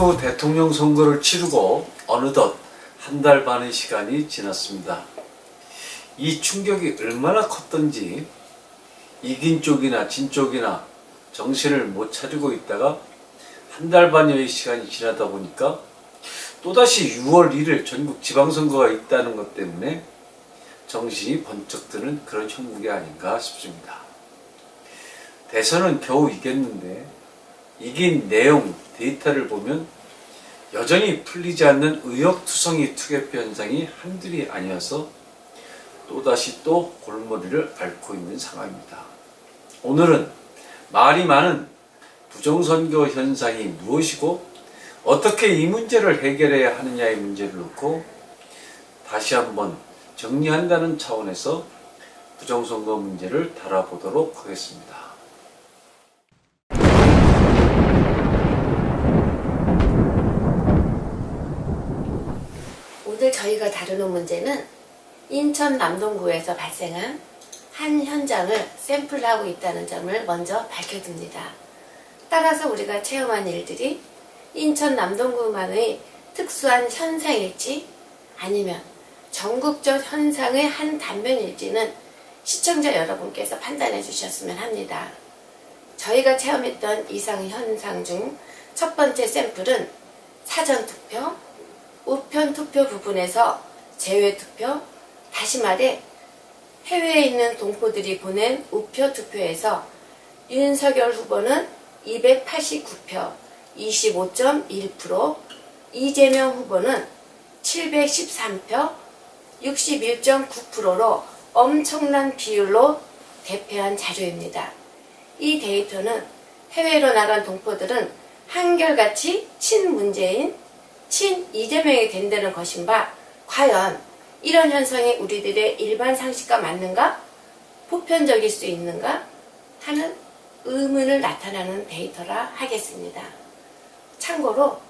중국 대통령 선거를 치르고 어느덧 한 달 반의 시간이 지났습니다. 이 충격이 얼마나 컸던지 이긴 쪽이나 진 쪽이나 정신을 못 차리고 있다가 한 달 반여의 시간이 지나다 보니까 또다시 6월 1일 전국 지방선거가 있다는 것 때문에 정신이 번쩍 드는 그런 형국이 아닌가 싶습니다. 대선은 겨우 이겼는데 이긴 내용, 데이터를 보면 여전히 풀리지 않는 의혹투성이 투개표 현상이 한둘이 아니어서 또다시 또 골머리를 앓고 있는 상황입니다. 오늘은 말이 많은 부정선거 현상이 무엇이고 어떻게 이 문제를 해결해야 하느냐의 문제를 놓고 다시 한번 정리한다는 차원에서 부정선거 문제를 다뤄보도록 하겠습니다. 오늘 저희가 다루는 문제는 인천 남동구에서 발생한 한 현장을 샘플하고 있다는 점을 먼저 밝혀둡니다. 따라서 우리가 체험한 일들이 인천 남동구만의 특수한 현상일지 아니면 전국적 현상의 한 단면일지는 시청자 여러분께서 판단해 주셨으면 합니다. 저희가 체험했던 이상 현상 중 첫 번째 샘플은 사전투표, 우편투표 부분에서 제외투표, 다시 말해 해외에 있는 동포들이 보낸 우표투표에서 윤석열 후보는 289표, 25.1%, 이재명 후보는 713표, 61.9%로 엄청난 비율로 대패한 자료입니다. 이 데이터는 해외로 나간 동포들은 한결같이 친문재인, 친이재명이 된다는 것인 바 과연 이런 현상이 우리들의 일반 상식과 맞는가? 보편적일 수 있는가? 하는 의문을 나타나는 데이터라 하겠습니다. 참고로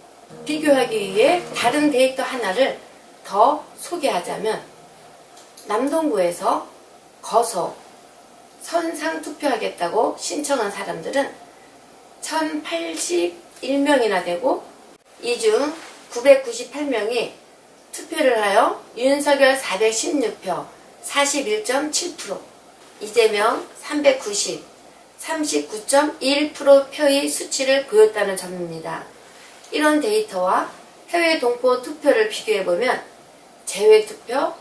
비교하기 위해 다른 데이터 하나를 더 소개하자면 남동구에서 거소, 선상 투표하겠다고 신청한 사람들은 1081명이나 되고 이 중 998명이 투표를 하여 윤석열 416표, 41.7%, 이재명 390, 39.1% 표의 수치를 보였다는 점입니다. 이런 데이터와 해외 동포 투표를 비교해보면 제외투표,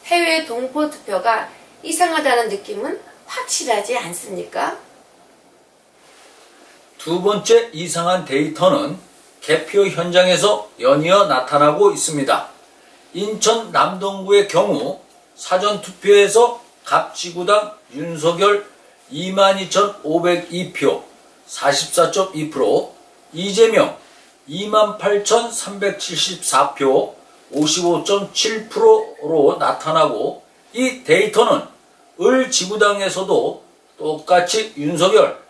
해외 동포 투표가 이상하다는 느낌은 확실하지 않습니까? 두 번째 이상한 데이터는 개표 현장에서 연이어 나타나고 있습니다. 인천 남동구의 경우 사전투표에서 갑지구당 윤석열 22,502표 44.2%, 이재명 28,374표 55.7%로 나타나고 이 데이터는 을지구당에서도 똑같이 윤석열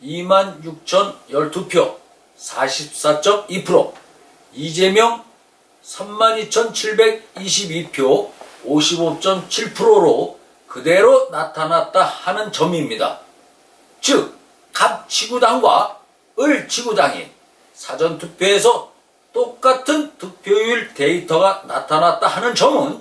26,012표 44.2%, 이재명 32,722표 55.7%로 그대로 나타났다 하는 점입니다. 즉, 갑지구당과 을지구당이 사전투표에서 똑같은 득표율 데이터가 나타났다 하는 점은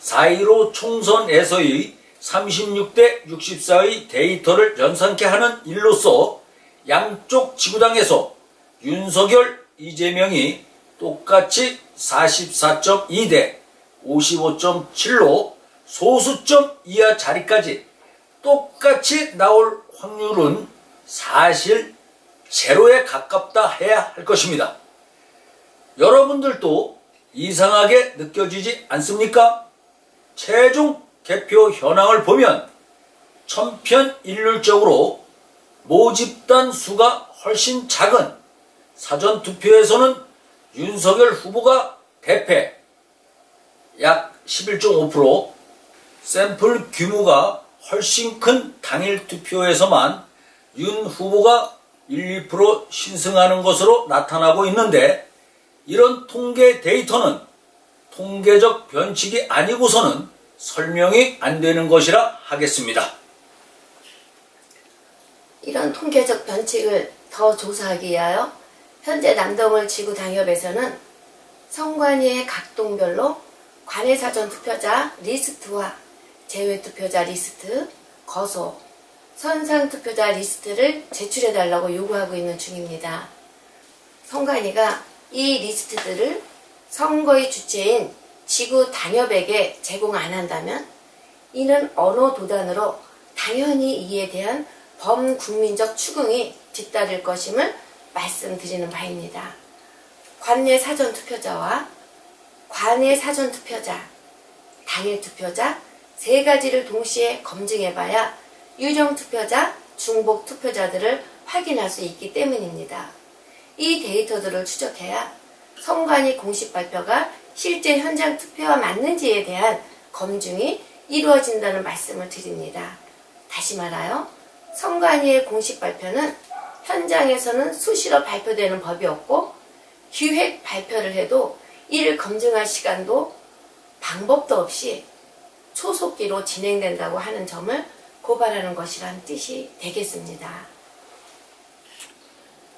4.15 총선에서의 36대 64의 데이터를 연상케 하는 일로서 양쪽 지구당에서 윤석열, 이재명이 똑같이 44.2대 55.7로 소수점 이하 자리까지 똑같이 나올 확률은 사실 제로에 가깝다 해야 할 것입니다. 여러분들도 이상하게 느껴지지 않습니까? 최종 개표 현황을 보면 천편일률적으로 모집단 수가 훨씬 작은 사전투표에서는 윤석열 후보가 대패 약 11.5%, 샘플 규모가 훨씬 큰 당일 투표에서만 윤 후보가 1, 2% 신승하는 것으로 나타나고 있는데 이런 통계 데이터는 통계적 변칙이 아니고서는 설명이 안 되는 것이라 하겠습니다. 이런 통계적 변칙을 더 조사하기 위하여 현재 남동을 지구 당협에서는 선관위의 각 동별로 관외 사전 투표자 리스트와 제외 투표자 리스트, 거소, 선상 투표자 리스트를 제출해달라고 요구하고 있는 중입니다. 선관위가 이 리스트들을 선거의 주체인 지구 당협에게 제공 안 한다면 이는 언어 도단으로 당연히 이에 대한 범국민적 추궁이 뒤따를 것임을 말씀드리는 바입니다. 관내 사전 투표자와 관외 사전 투표자, 당일 투표자 세 가지를 동시에 검증해봐야 유령 투표자, 중복 투표자들을 확인할 수 있기 때문입니다. 이 데이터들을 추적해야 선관위 공식 발표가 실제 현장 투표와 맞는지에 대한 검증이 이루어진다는 말씀을 드립니다. 다시 말하여 선관위의 공식 발표는 현장에서는 수시로 발표되는 법이 없고 기획 발표를 해도 이를 검증할 시간도 방법도 없이 초속기로 진행된다고 하는 점을 고발하는 것이란 뜻이 되겠습니다.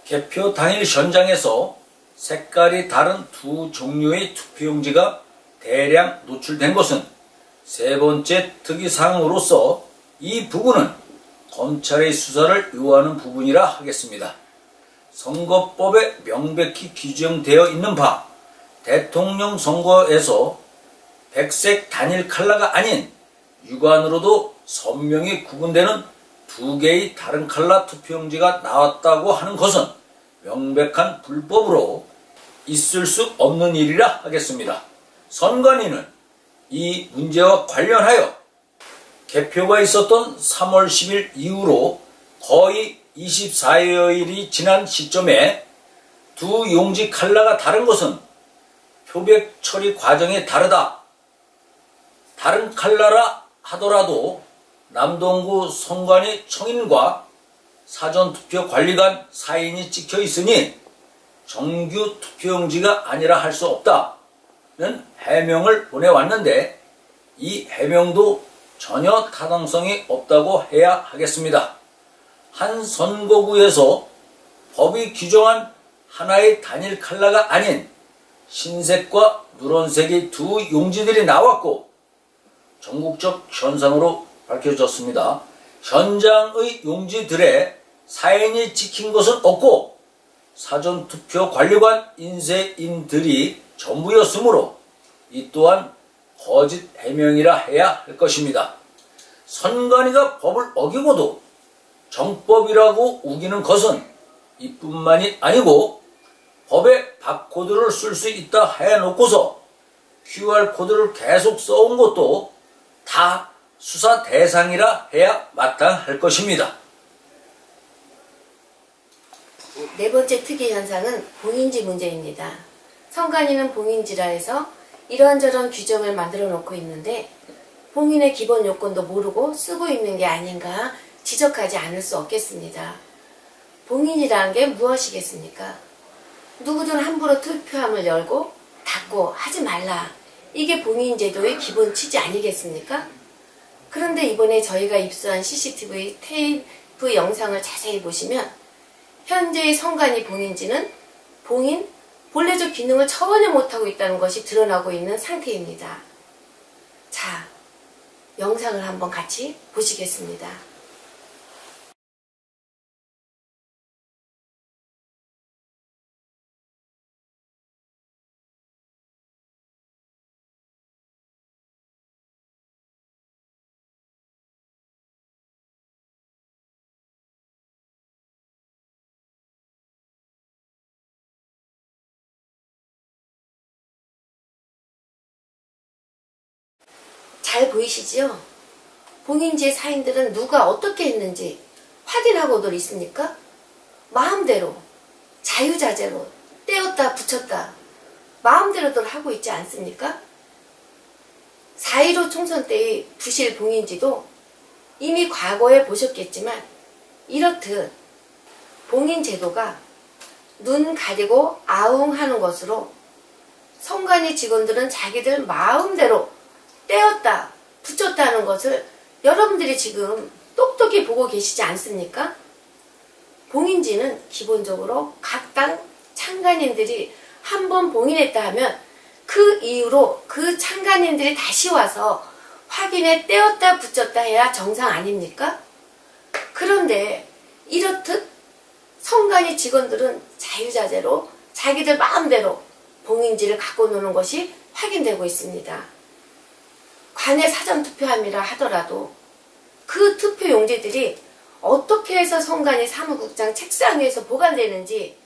개표 당일 현장에서 색깔이 다른 두 종류의 투표용지가 대량 노출된 것은 세 번째 특이사항으로서 이 부분은 검찰의 수사를 요하는 부분이라 하겠습니다. 선거법에 명백히 규정되어 있는 바 대통령 선거에서 백색 단일 컬러가 아닌 육안으로도 선명히 구분되는 두 개의 다른 컬러 투표용지가 나왔다고 하는 것은 명백한 불법으로 있을 수 없는 일이라 하겠습니다. 선관위는 이 문제와 관련하여 개표가 있었던 3월 10일 이후로 거의 24여일이 지난 시점에 두 용지 컬러가 다른 것은 표백 처리 과정이 다르다. 다른 컬러라 하더라도 남동구 선관위 청인과 사전투표관리관 사인이 찍혀 있으니 정규 투표용지가 아니라 할 수 없다는 해명을 보내왔는데 이 해명도 전혀 타당성이 없다고 해야 하겠습니다. 한 선거구에서 법이 규정한 하나의 단일 컬러가 아닌 흰색과 누런색의 두 용지들이 나왔고 전국적 현상으로 밝혀졌습니다. 현장의 용지들에 사인이 찍힌 것은 없고 사전투표 관리관 인쇄인들이 전부였으므로 이 또한 거짓 해명이라 해야 할 것입니다. 선관위가 법을 어기고도 정법이라고 우기는 것은 이뿐만이 아니고 법에 바코드를 쓸 수 있다 해놓고서 QR코드를 계속 써온 것도 다 수사 대상이라 해야 마땅할 것입니다. 네 번째 특이 현상은 봉인지 문제입니다. 선관위는 봉인지라 해서 이런저런 규정을 만들어 놓고 있는데 봉인의 기본 요건도 모르고 쓰고 있는 게 아닌가 지적하지 않을 수 없겠습니다. 봉인이라는 게 무엇이겠습니까? 누구든 함부로 투표함을 열고 닫고 하지 말라. 이게 봉인제도의 기본 취지 아니겠습니까? 그런데 이번에 저희가 입수한 CCTV 테이프 영상을 자세히 보시면 현재의 선관위 봉인지는 봉인, 본래적 기능을 전혀 못하고 있다는 것이 드러나고 있는 상태입니다. 자, 영상을 한번 같이 보시겠습니다. 잘 보이시지요? 봉인지의 사인들은 누가 어떻게 했는지 확인하고들 있습니까? 마음대로, 자유자재로 떼었다 붙였다 마음대로들 하고 있지 않습니까? 4.15 총선 때의 부실 봉인지도 이미 과거에 보셨겠지만 이렇듯 봉인제도가 눈 가리고 아웅하는 것으로 선관위 직원들은 자기들 마음대로 떼었다, 붙였다는 것을 여러분들이 지금 똑똑히 보고 계시지 않습니까? 봉인지는 기본적으로 각 당 참관인들이 한 번 봉인했다 하면 그 이후로 그 참관인들이 다시 와서 확인에 떼었다 붙였다 해야 정상 아닙니까? 그런데 이렇듯 선관위 직원들은 자유자재로 자기들 마음대로 봉인지를 갖고 노는 것이 확인되고 있습니다. 관내 사전투표함이라 하더라도 그 투표 용지들이 어떻게 해서 선관위 사무국장 책상 위에서 보관되는지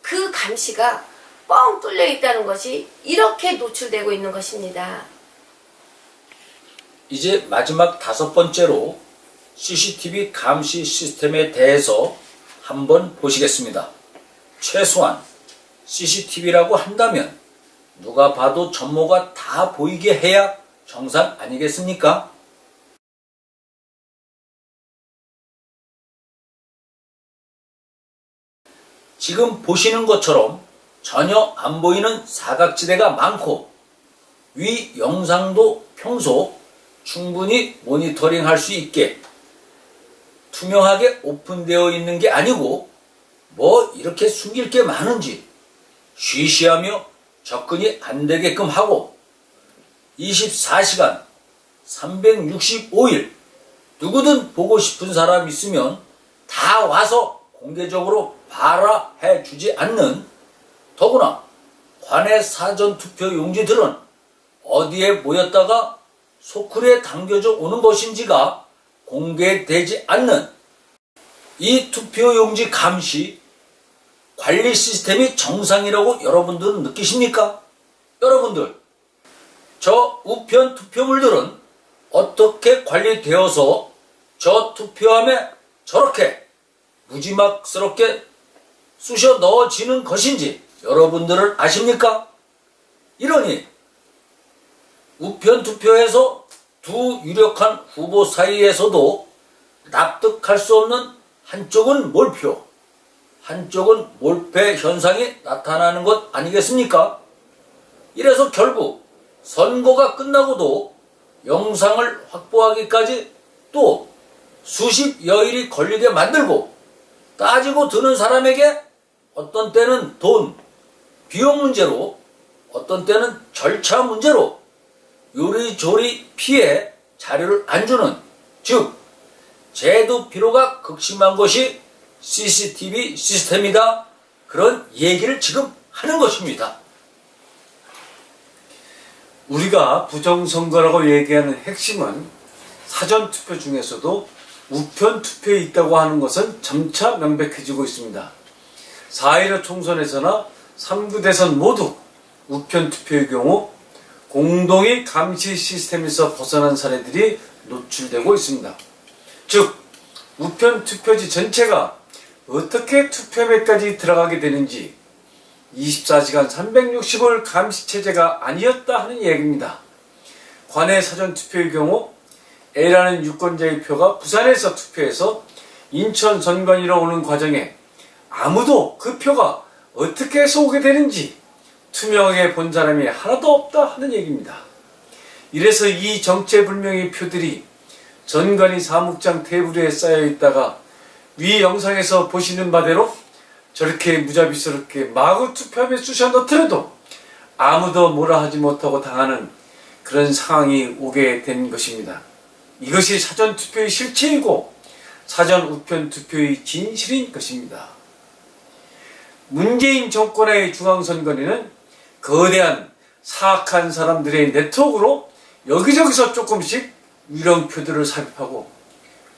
그 감시가 뻥 뚫려 있다는 것이 이렇게 노출되고 있는 것입니다. 이제 마지막 5번째로 CCTV 감시 시스템에 대해서 한번 보시겠습니다. 최소한 CCTV라고 한다면 누가 봐도 전모가 다 보이게 해야 정상 아니겠습니까? 지금 보시는 것처럼 전혀 안 보이는 사각지대가 많고 위 영상도 평소 충분히 모니터링 할 수 있게 투명하게 오픈되어 있는 게 아니고 뭐 이렇게 숨길 게 많은지 쉬쉬하며 접근이 안 되게끔 하고 24시간 365일 누구든 보고 싶은 사람 있으면 다 와서 공개적으로 봐라 해주지 않는, 더구나 관내 사전투표 용지들은 어디에 모였다가 소쿠리에 당겨져 오는 것인지가 공개되지 않는 이 투표용지 감시 관리 시스템이 정상이라고 여러분들은 느끼십니까? 여러분들, 저 우편 투표물들은 어떻게 관리되어서 저 투표함에 저렇게 무지막스럽게 쑤셔 넣어지는 것인지 여러분들은 아십니까? 이러니 우편 투표에서 두 유력한 후보 사이에서도 납득할 수 없는 한쪽은 몰표, 한쪽은 몰패 현상이 나타나는 것 아니겠습니까? 이래서 결국 선거가 끝나고도 영상을 확보하기까지 또 수십 여일이 걸리게 만들고 따지고 드는 사람에게 어떤 때는 돈, 비용 문제로, 어떤 때는 절차 문제로 요리조리 피해 자료를 안 주는, 즉 제도 피로가 극심한 것이 CCTV 시스템이다, 그런 얘기를 지금 하는 것입니다. 우리가 부정선거라고 얘기하는 핵심은 사전투표 중에서도 우편투표에 있다고 하는 것은 점차 명백해지고 있습니다. 4.15 총선에서나 3구 대선 모두 우편투표의 경우 공동의 감시 시스템에서 벗어난 사례들이 노출되고 있습니다. 즉, 우편투표지 전체가 어떻게 투표함에까지 들어가게 되는지 24시간 360일 감시체제가 아니었다 하는 얘기입니다. 관내 사전투표의 경우 A라는 유권자의 표가 부산에서 투표해서 인천 선관위로 오는 과정에 아무도 그 표가 어떻게 해서 오게 되는지 투명하게 본 사람이 하나도 없다 하는 얘기입니다. 이래서 이 정체불명의 표들이 선관위 사무국장 테이블 위에 쌓여 있다가 위 영상에서 보시는 바대로 저렇게 무자비스럽게 마구 투표함에 쑤셔 넣더라도 아무도 뭐라 하지 못하고 당하는 그런 상황이 오게 된 것입니다. 이것이 사전투표의 실체이고 사전 우편투표의 진실인 것입니다. 문재인 정권의 중앙선관위는 거대한 사악한 사람들의 네트워크로 여기저기서 조금씩 유령표들을 삽입하고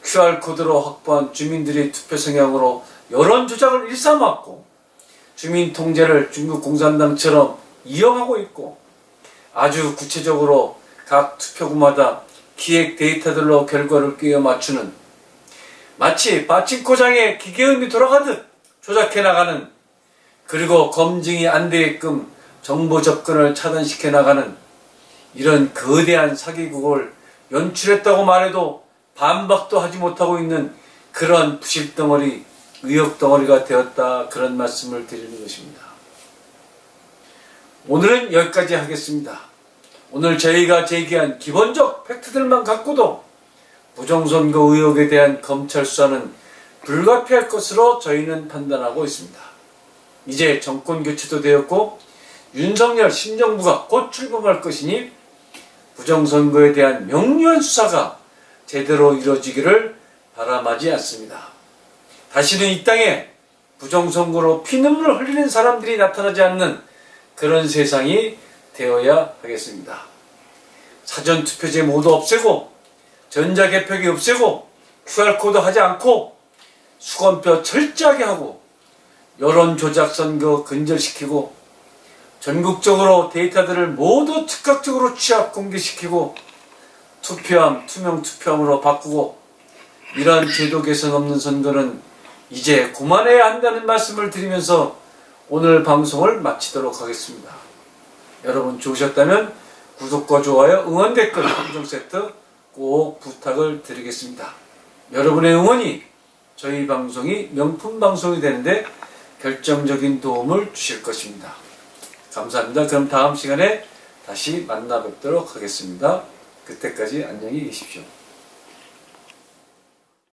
QR코드로 확보한 주민들의 투표 성향으로 여론 조작을 일삼았고 주민 통제를 중국 공산당처럼 이용하고 있고 아주 구체적으로 각 투표구마다 기획 데이터들로 결과를 끼워 맞추는, 마치 파친코장에 기계음이 돌아가듯 조작해 나가는, 그리고 검증이 안 되게끔 정보 접근을 차단시켜 나가는 이런 거대한 사기국을 연출했다고 말해도 반박도 하지 못하고 있는 그런 부실덩어리, 의혹덩어리가 되었다, 그런 말씀을 드리는 것입니다. 오늘은 여기까지 하겠습니다. 오늘 저희가 제기한 기본적 팩트들만 갖고도 부정선거 의혹에 대한 검찰 수사는 불가피할 것으로 저희는 판단하고 있습니다. 이제 정권 교체도 되었고 윤석열 신정부가 곧 출범할 것이니 부정선거에 대한 명료한 수사가 제대로 이루어지기를 바람하지 않습니다. 다시는 이 땅에 부정선거로 피눈물을 흘리는 사람들이 나타나지 않는 그런 세상이 되어야 하겠습니다. 사전투표제 모두 없애고 전자개표기 없애고 QR코드 하지 않고 수검표 철저하게 하고 여론조작선거 근절시키고 전국적으로 데이터들을 모두 즉각적으로 취합 공개시키고 투표함 투명 투표함으로 바꾸고 이러한 제도 개선 없는 선거는 이제 그만해야 한다는 말씀을 드리면서 오늘 방송을 마치도록 하겠습니다. 여러분 좋으셨다면 구독과 좋아요, 응원 댓글, 함정 세트 꼭 부탁을 드리겠습니다. 여러분의 응원이 저희 방송이 명품 방송이 되는데 결정적인 도움을 주실 것입니다. 감사합니다. 그럼 다음 시간에 다시 만나 뵙도록 하겠습니다. 그때까지 안녕히 계십시오.